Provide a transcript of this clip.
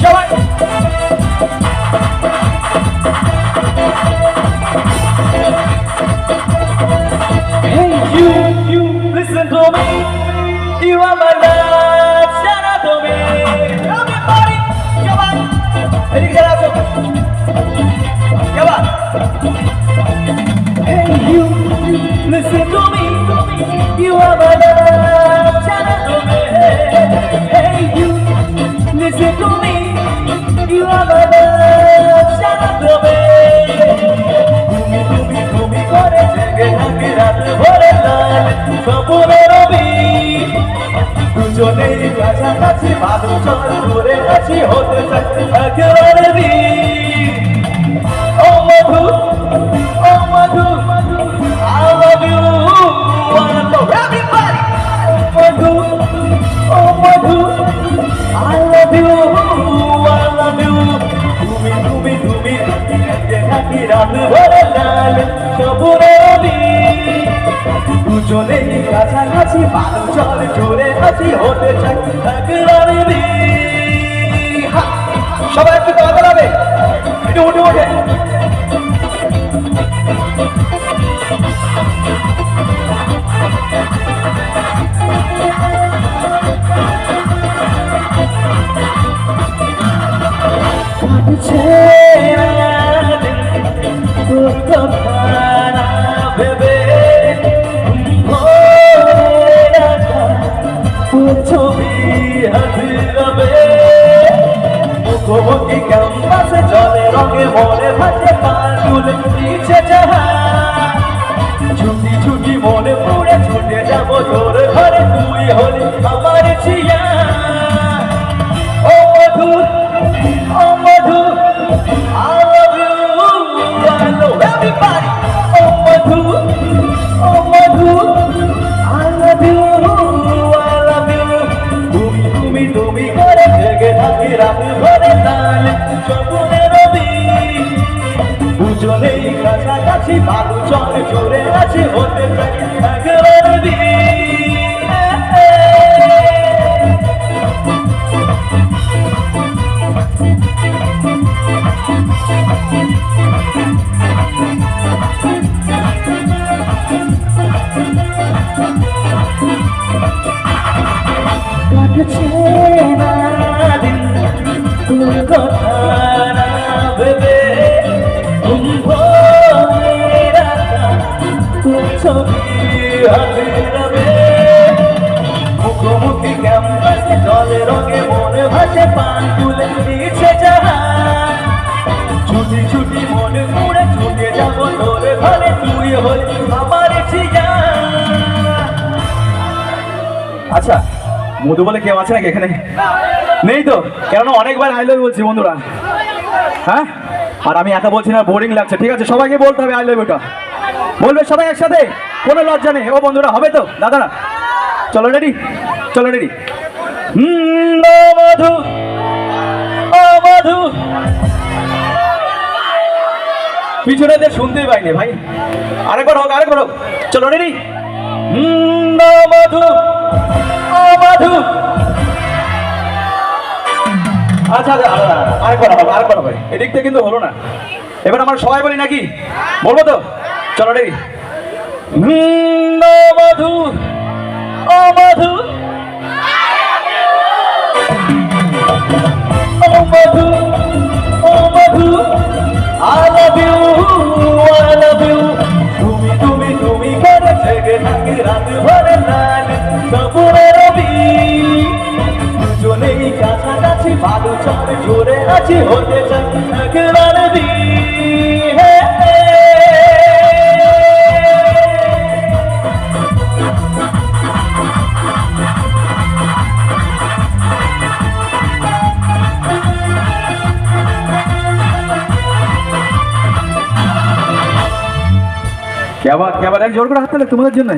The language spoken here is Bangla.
সবাই Hey you listen to me. You are my love, shout out to me. Everybody, come on. Ready, get out. Come on. Hey you listen to me. You are my love, shout out to me. Hey you listen to me. You are my love, shout out to me. তুমি করে জেগে থাকি রাত ভরে লাল স্বপ্নের রবি দুজনেই কাছাকাছি ভালো চল করে আছি হতে চাই একেবারে ও মধু I love you wanna know everybody Madhu I love you তুমি থাকি রাত ভরে লাল স্বপ্নের রবি দুজনেই কাছাকাছি ভালো চল জোরে আছি হতে চাই একেবারে সবাই একটু কথা বলবে একটু উঠে উঠে মুখোমুখি ক্যাম্পাসে জলে রঙে মনে ভাসে পালুল নিচে যাহা ছুটি ছুটি মনে পুড়ে ছুটে যাবো তোর ঘরে তুই হলি আমার ছিয়া ও মধু I love you I know everybody O Madhu I love you তুমি করে জেগে থাকি রাত ভরে লাল স্বপ্নের রবি দুজনেই কাছাকাছি ভালো চল জোরে আছি হতে চাই একেবারে মুখোমুখি ক্যাম্পাসে জলে রঙে মনে ভাসে পান তুলে নিচে যাহা ছুটি ছুটি মনে পুড়ে ছুটে যাবো তোর ঘরে তুই হলি আমার ছিয়া আচ্ছা মধু বলে কেউ আছে নাকি এখানে নেই তো কেননা অনেকবার আই লাভ ইউ বলছি বন্ধুরা হ্যাঁ আর আমি একা বলছি না বোরিং লাগছে ঠিক আছে সবাইকে বলতে হবে আই লাভ ইউটা বলবে সবাই একসাথে কোনো লজ্জা নেই ও বন্ধুরা হবে তো দাদারা চলো রেডি মধু পিছনে শুনতেই পাইনি ভাই আরেকবার হোক চলো রেডি মধু আচ্ছা আরেকবার হবে এদিক থেকে কিন্তু হলো না এবার আমরা সবাই বলি নাকি বলবো তো চলো ready Madhu I love you তুমি করে জেগে থাকি রাত ভরে লাল স্বপ্নের রবি দুজনেই কাছাকাছি ভালো চল জোরে আছি হতে চাই একেবারে क्या बात है जोर করে হাত তালি তোমাদের জন্য